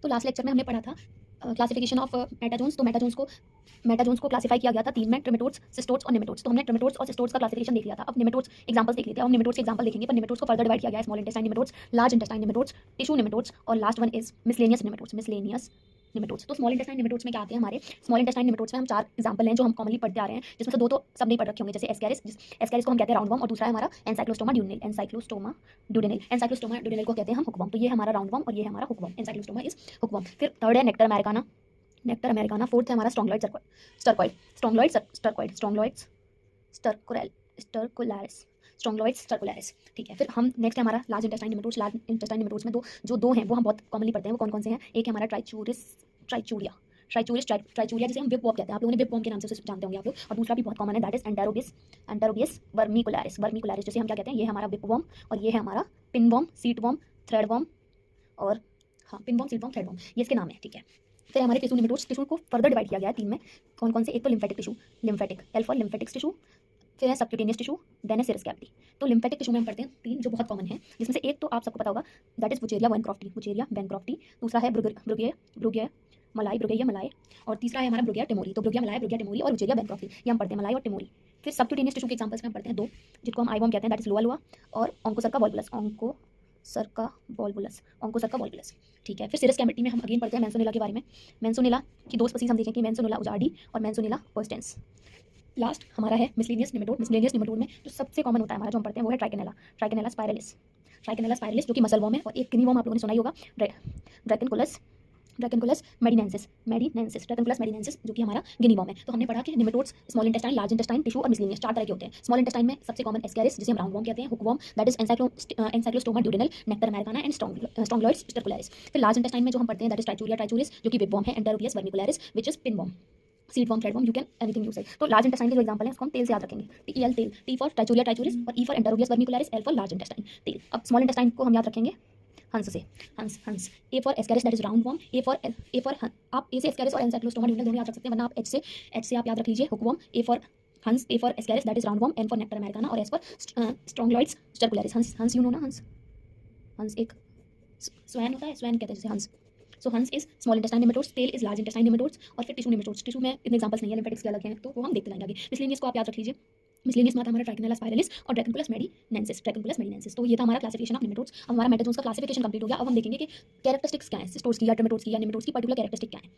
तो last lecture में हमने पढ़ा था क्लासिफिकेशन ऑफ मेटाजोन्स। तो मेटाजोन्स को क्लासिफाई किया गया था 3 में, ट्रिमेटोड्स, सिस्टोड्स और नेमेटोड्स। तो हमने ट्रिमेटोड्स और सिस्टोड्स का क्लासिफिकेशन देख लिया था। अब नेमेटोड्स एग्जांपल्स देख लेते हैं। हम नेमेटोड्स के एग्जांपल देखेंगे, पर नेमेटोड्स को फर्दर डिवाइड किया गया है small intestine nematodes, large intestine nematodes, tissue nematodes और last one is miscellaneous nematodes. तो स्मॉल इंटेस्टाइन नेमेटोड्स में क्या आते हैं हमारे? स्मॉल इंटेस्टाइन नेमेटोड्स में हम 4 एग्जांपल हैं जो हम कॉमनली पढ़ते आ रहे हैं, जिसमें से 2 तो सब नहीं पढ़ रखे होंगे, जैसे एस्केरिस को हम कहते हैं राउंड वर्म, और दूसरा है हमारा एनसाइक्लोस्टोमा ड्यूडेनिल। एनसाइक्लोस्टोमा ड्यूडेनिल को कहते हैं हम हुकवर्म। तो ये हमारा राउंड वर्म और ये है हमारा हुकवर्म। Ancylostoma is hookworm. फिर थर्ड है नेक्टर अमेरिकाना। फोर्थ है हमारा स्ट्रोंगलॉइड स्टरकोलैरिस। ठीक है, फिर हम नेक्स्ट है हमारा लार्ज इंटेस्टाइन नेमेटोड्स में दो हैं वो हम बहुत कॉमनली पढ़ते हैं। वो कौन कौन से हैं? एक है हमारा ट्राइचूरिया जिसे हम विपवॉर्म कहते हैं। आप लोगों ने विपवॉर्म के नाम से उसे जानते होंगे आप लोग। और दूसरा भी बहुत कॉमन है, दैट इज एंटेरोबियस वर्मिकुलैरिस, जैसे हम क्या कहते हैं, ये हमारा विपवॉर्म और ये है हमारा पिनवॉर्म, सीटवॉर्म, थ्रेडवॉर्म और पिनवॉर्म, सीटवॉर्म, थ्रेडवॉर्म, ये इसके नाम है। ठीक है, फिर हमारे टिश्यू नेमेटोड्स। टिश्यू को फर्दर डिवाइड किया गया है 3 में। कौन कौन से? एक तो lymphatic tissue, L for lymphatics tissue, फिर है सबक्यूटेनियस टिश्यू, देन है सेरस कैविटी। तो लिम्फेटिक टिश्यू में हम पढ़ते हैं 3 जो बहुत कॉमन है, जिसमें से एक तो आप सबको पता होगा, दैट इज बुचेरिया वैनक्रॉफ्टी। दूसरा है ब्रुगिया मलाई, और तीसरा है हमारा ब्रुगिया टिमोरी। तो ब्रुगिया टिमोरी और बुचेरिया वैनक्रॉफ्टी, ये हम पढ़ते हैं, मलाई और टिमोरी। फिर सबक्यूटेनियस टिश्यू के एग्जांपल्स में हम पढ़ते हैं 2, जिनको हम आईवॉर्म कहते हैं, दैट इज लोआ और ऑन्कोसर्का वॉल्वुलस। ठीक है, फिर सिरस कैविटी में हम अगेन पढ़ते हैं मेंसोनेला के बारे में। मेंसोनेला की 2 स्पीसीज हम देखेंगे, मेंसोनेला उजार्डी और मेंसोनेला पर्सिस्टेंस। लास्ट हमारा है मिसलेनियस नेमेटोड में जो सबसे कॉमन होता है हमारा, जो हम पढ़ते हैं, वो है ट्राइकेनेला स्पाइरलिस, जो कि मसल वर्म है। और एक गिनी वर्म आप लोगों ने सुना ही होगा, ड्रैकेनकुलस मेडिनेंसिस, जो कि हमारा गिनी वर्म है। तो हमने पढ़ा कि nematodes small intestine, large intestine, tissue और मिसलेनियस 4 तरह के होते हैं। स्मॉल इंटेस्टाइन में सबसे कॉमन एस्केरिस, जिसे हम राउंड वर्म कहते हैं, hookworm, that is ancylostoma duodenale, necator americana and strongyloides stercoralis. फिर लार्ज इंटेस्टाइन में जो हम पढ़ते हैं, दैट इज ट्राइचूरिस, जो कि विपवर्म है, enterobius vermicularis, which is pinworm, seatworm, threadworm, you can anything use it. तो लार्ज इंटेस्टाइन के जो एग्जांपल है उसको हम तेल से याद रखेंगे, टी फॉर ट्राइचूरिस और E for enterobius vermicularis, L for large intestine, तेल। अब स्मॉल इंटेस्टाइन को हम याद रखेंगे हंस से, हंस। A for Ascaris, that is round worm. A for आप ए से एस्केरिस और एनसाइक्लोस्टोमा ड्यूडेनल दोनों याद रख सकते हैं, वरना आप एच से आप याद रख लीजिए hookworm. A for HANS, A for Ascaris, that is round worm. N for Necator americanus और S for Strongyloides stercoralis. HANS you no ना, हंस एक स्वैन होता है, स्वैन कहते हैं जिसे HANS. So HANS is small intestine nematodes, tail is large intestine nematodes, और फिर टिश्यू नेमेटोड्स। टिश्यू में इतने एग्जांपल्स नहीं है, लिम्फेटिक्स के अलग हैं, तो वो हम देखते जाएंगे आगे। मिसलेनियस को आप याद रख लीजिए, मिसलेनियस में आता है हमारा ट्राइकेनेला स्पाइरलिस और ड्रैकेनकुलस मेडिनेंसिस। तो ये था हमारा क्लासिफिकेशन ऑफ नेमेटोड्स। अब हमारा मेटाजोन्स का क्लासिफिकेशन कंप्लीट हो गया। अब हम देखेंगे कि कैरेक्टरिस्टिक्स क्या है सिस्टोड्स की या ट्रिमेटोड्स की या नेमेटोड्स की पर्टिकुलर कैरेक्टरिस्टिक क्या है।